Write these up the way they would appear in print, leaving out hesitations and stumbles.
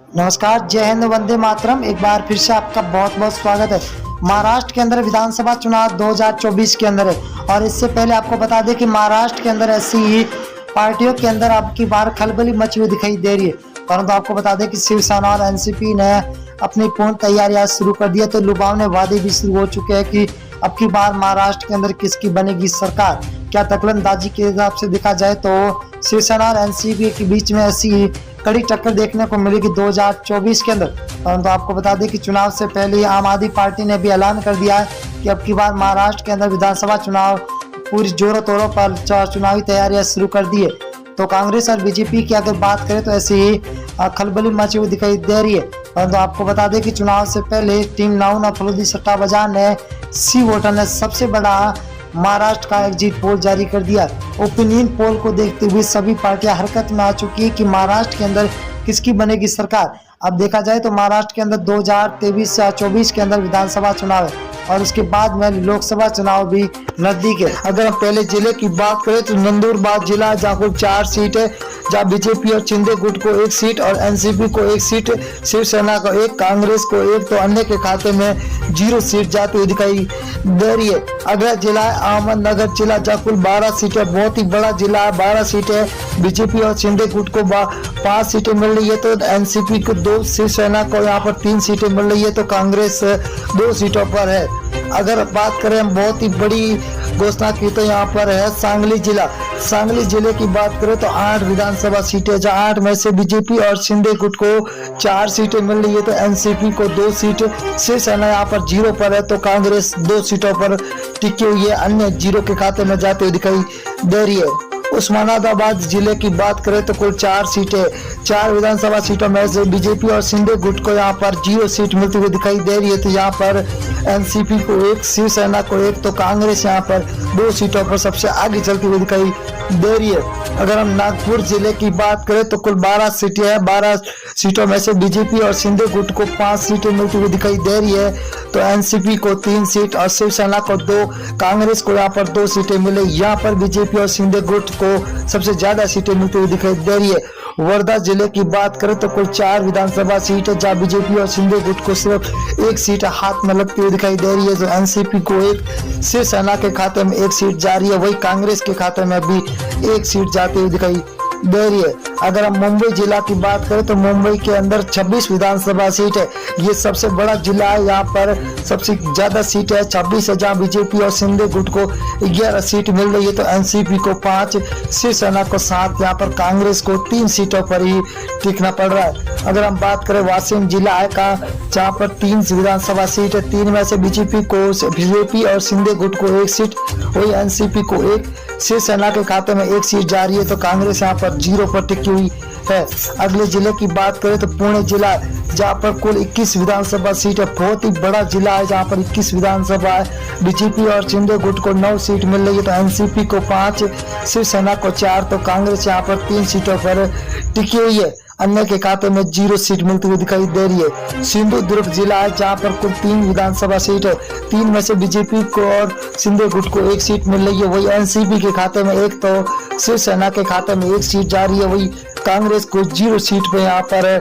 नमस्कार, जय हिंद, वंदे मातरम। एक बार फिर से आपका बहुत बहुत स्वागत है। महाराष्ट्र के अंदर विधानसभा चुनाव 2024 के अंदर है और इससे पहले आपको बता दें कि महाराष्ट्र के अंदर ऐसी ही पार्टियों के अंदर अब की बार खलबली मची हुई दिखाई दे रही है। परंतु आपको बता दें कि शिवसेना और एनसीपी ने अपनी पूर्ण तैयारियां शुरू कर दी है, तो लुभावने वादे भी शुरू हो चुके हैं कि अब की बार महाराष्ट्र के अंदर किसकी बनेगी सरकार। क्या दखलंदाजी के हिसाब से देखा जाए तो शिवसेना और एनसीपी के बीच में ऐसी कड़ी टक्कर देखने को मिलेगी 2024 के अंदर। परंतु आपको बता दें कि चुनाव से पहले आम आदमी पार्टी ने भी ऐलान कर दिया है कि अब की बार महाराष्ट्र के अंदर विधानसभा चुनाव पूरी जोरों तोरों पर चुनावी तैयारियां शुरू कर दी है। तो कांग्रेस और बीजेपी की अगर बात करें तो ऐसी ही खलबली मची हुई दिखाई दे रही है। परंतु आपको बता दें कि चुनाव से पहले टीम नाउन फलूदी सट्टा बाजार ने सी वोटर ने सबसे बड़ा महाराष्ट्र का एग्जिट पोल जारी कर दिया। ओपिनियन पोल को देखते हुए सभी पार्टियां हरकत में आ चुकी है कि महाराष्ट्र के अंदर किसकी बनेगी सरकार। अब देखा जाए तो महाराष्ट्र के अंदर 2023 से 24 के अंदर विधानसभा चुनाव है और उसके बाद में लोकसभा चुनाव भी नजदीक है। अगर हम पहले जिले की बात करें तो नंदुरबार जिला जहाँ कुल 4 सीट है, जहाँ बीजेपी और शिंदे गुट को 1 सीट और एनसीपी को 1 सीट, शिवसेना को 1, कांग्रेस को 1, तो अन्य के खाते में 0 सीट जाती हुई दिखाई दे रही है। अगला जिला है अहमदनगर जिला जहाँ कुल 12 सीटें, बहुत ही बड़ा जिला है, 12 सीटें बीजेपी और शिंदे गुट को 5 सीटें मिल रही है, तो एनसीपी को 2, शिवसेना को यहाँ पर 3 सीटें मिल रही है, तो कांग्रेस 2 सीटों पर है। अगर बात करें हम बहुत ही बड़ी घोषणा की तो यहाँ पर है सांगली जिला। सांगली जिले की बात करें तो 8 विधानसभा सीटें, जहाँ 8 में से बीजेपी और शिंदे गुट को 4 सीटें मिल रही है, तो एनसीपी को 2 सीट, शिवसेना यहाँ पर 0 पर है, तो कांग्रेस 2 सीटों पर टिकी हुई है, अन्य 0 के खाते में जाते हुए दिखाई दे रही है। उस्मानाबाद जिले की बात करें तो कुल 4 सीटें, 4 विधानसभा सीटों में से बीजेपी और शिंदे गुट को यहाँ पर 0 सीट मिलती हुई दिखाई दे रही है, तो यहाँ पर एनसीपी को 1, शिवसेना को 1, तो कांग्रेस यहाँ पर 2 सीटों पर सबसे आगे चलती हुई दिखाई दे रही है। अगर हम नागपुर जिले की बात करें तो कुल 12 सीटें हैं, 12 सीटों में से बीजेपी और शिंदे गुट को 5 सीटें मिलती हुई दिखाई दे रही है, तो एनसीपी को 3 सीट और शिवसेना को 2, कांग्रेस को यहाँ पर 2 सीटें मिले। यहाँ पर बीजेपी और शिंदे गुट को सबसे ज्यादा सीटें मिलती हुई दिखाई दे रही है। वर्धा जिले की बात करें तो कुल 4 विधानसभा सीट है, जहाँ बीजेपी और शिंदे गुट को सिर्फ 1 सीट हाथ में लगती हुई दिखाई दे रही है, तो एनसीपी को 1, शिवसेना के खाते में 1 सीट जा रही है, वही कांग्रेस के खाते में भी 1 सीट जाती हुई दिखाई दे रही है। अगर हम मुंबई जिला की बात करें तो मुंबई के अंदर 26 विधानसभा सीट है, ये सबसे बड़ा जिला है, यहाँ पर सबसे ज्यादा सीट है 26 है, जहाँ बीजेपी और शिंदे गुट को 11 सीट मिल रही है, तो एनसीपी को 5, शिवसेना को 7, यहाँ पर कांग्रेस को 3 सीटों पर ही टिकना पड़ रहा है। अगर हम बात करें वाशिम जिला है का, जहाँ पर 3 विधानसभा सीट है, 3 में से बीजेपी और शिंदे गुट को 1 सीट, वही एनसीपी को 1, शिवसेना के खाते में 1 सीट जा रही है, तो कांग्रेस यहाँ पर 0 पर टिकी हुई है। अगले जिले की बात करें तो पुणे जिला, जहाँ पर कुल 21 विधानसभा सीट है, बहुत ही बड़ा जिला है, जहाँ पर 21 विधानसभा है, बीजेपी और शिंदे गुट को 9 सीट मिल रही है, तो एनसीपी को 5, शिवसेना को 4, तो कांग्रेस यहाँ पर 3 सीटों पर टिकी हुई है, अन्य के खाते में 0 सीट मिलती हुई दिखाई दे रही है। सिंधुदुर्ग जिला है, जहाँ पर कुल 3 विधानसभा सीट है, 3 में से बीजेपी को और शिंदे गुट को 1 सीट मिल रही है, वही एनसीपी के खाते में 1, तो शिवसेना के खाते में 1 सीट जा रही है, वही कांग्रेस को 0 सीट पे यहाँ पर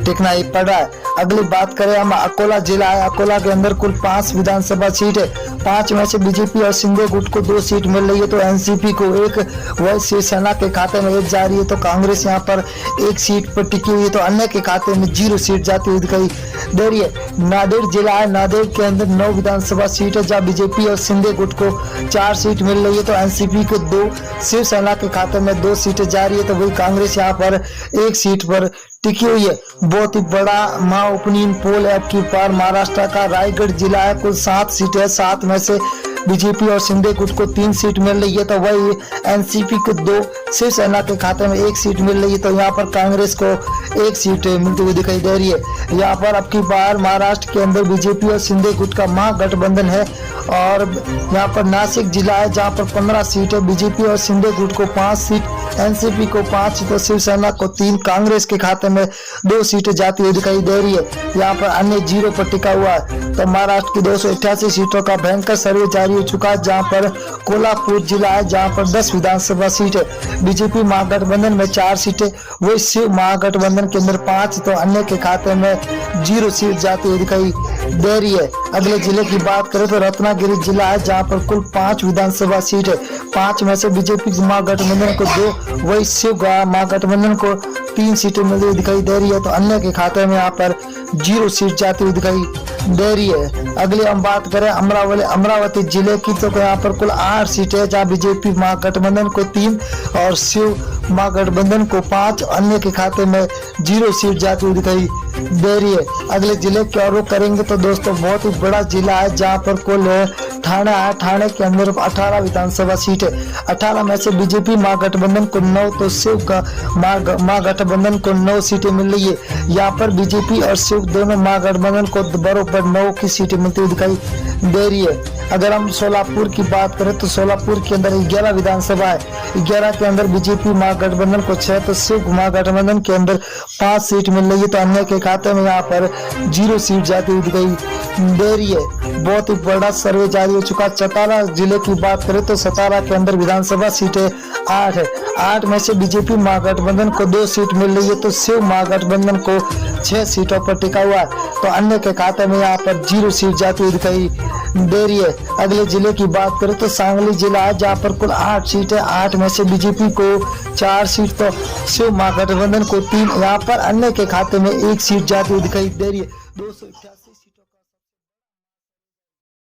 टिकना ही पड़ रहा है। अगली बात करें हम अकोला जिला है, अकोला के अंदर कुल 5 विधानसभा सीट है, 5 में से बीजेपी और शिंदे गुट को 2 सीट मिल रही है, तो एनसीपी को 1, वह शिवसेना के खाते में 1 जा रही है, तो कांग्रेस यहाँ पर 1 सीट पर टिकी हुई है, तो अन्य के खाते में 0 सीट जाती हुई दिखाई दे रही है। नांदेड़ जिला है, नांदेड़ के अंदर 9 विधानसभा सीट है, जहाँ बीजेपी और शिंदे गुट को 4 सीट मिल रही है, तो एनसीपी को 2, शिवसेना के खाते में 2 सीटें जा रही है, तो वही कांग्रेस यहाँ पर 1 सीट पर टिकी हुई है। बहुत ही बड़ा महा ओपिनियन पोल है अब की बार महाराष्ट्र का। रायगढ़ जिला है, कुल 7 सीटें है, 7 में से बीजेपी और शिंदे गुट को 3 सीट मिल रही है, तो वही एनसीपी को 2, शिवसेना के खाते में 1 सीट मिल रही है, तो यहाँ पर कांग्रेस को 1 सीट मिलती हुई दिखाई दे रही है। यहाँ पर अब की बार महाराष्ट्र के अंदर बीजेपी और शिंदे गुट का महागठबंधन है, और यहाँ पर नासिक जिला है, जहाँ पर 15 सीट है, बीजेपी और शिंदे गुट को 5 सीट, एनसीपी को 5 तो शिवसेना को 3, कांग्रेस के खाते में 2 सीटें जाती हुई दिखाई दे रही है। यहाँ पर अन्य 0 पर टिका हुआ है। तो महाराष्ट्र की 288 सीटों का भयंकर सर्वे जारी हो चुका है, जहाँ पर कोल्हापुर जिला है जहाँ पर 10 विधानसभा सीट है। बीजेपी महागठबंधन में 4 सीटें, वही शिव महागठबंधन के अंदर 5 तो अन्य के खाते में 0 सीट जाती हुई दिखाई दे रही है। अगले जिले की बात करें तो रत्नागिरी जिला है जहाँ पर कुल 5 विधानसभा सीट है। 5 में से बीजेपी महागठबंधन को 2, वही शिव महागठबंधन को 3 सीटें मिलती हुई दिखाई दे रही है। तो अन्य के खाते में यहाँ पर 0 सीट जाती हुई दिखाई दे रही है। अगली हम बात करें अमरावती जिले की, तो यहाँ पर कुल 8 सीटें जहाँ बीजेपी महागठबंधन को 3 और शिव महागठबंधन को 5, अन्य के खाते में 0 सीट जाती हुई दिखाई दे रही है। अगले जिले की ओर रुख करेंगे तो दोस्तों बहुत ही बड़ा जिला है जहाँ पर कुल ठाणे है। ठाणे के अंदर 18 विधानसभा सीट है। 18 में से बीजेपी महागठबंधन को 9 तो शिव का महागठबंधन को 9 सीटें मिल रही है। यहाँ पर बीजेपी और शिव दोनों महागठबंधन को बराबर 9 की सीटें मिलती हुई दिखाई दे रही है। अगर हम सोलापुर की बात करें तो सोलापुर के अंदर 11 विधानसभा है। 11 के अंदर बीजेपी महागठबंधन को 6 तो शिव महागठबंधन के अंदर 5 सीट मिल रही है। तो अन्य के खाते में यहाँ पर 0 सीट जाती हुई दिखाई दे रही है। बहुत ही बड़ा सर्वे जारी हो चुका। सतारा जिले की बात करें तो सतारा के अंदर विधानसभा सीटें 8 है। 8 में से बीजेपी महागठबंधन को 2 सीट मिल रही है तो शिव महागठबंधन को 6 सीटों पर टिका हुआ है। तो अन्य के खाते में यहाँ पर 0 सीट जाती हुई दिखाई दे रही है। अगले जिले की बात करें तो सांगली जिला है जहाँ पर कुल 8 सीट है। 8 में से बीजेपी को 4 सीट तो शिव महागठबंधन को 3, यहाँ पर अन्य के खाते में 1 सीट जाती हुई दिखाई दे रही है। 288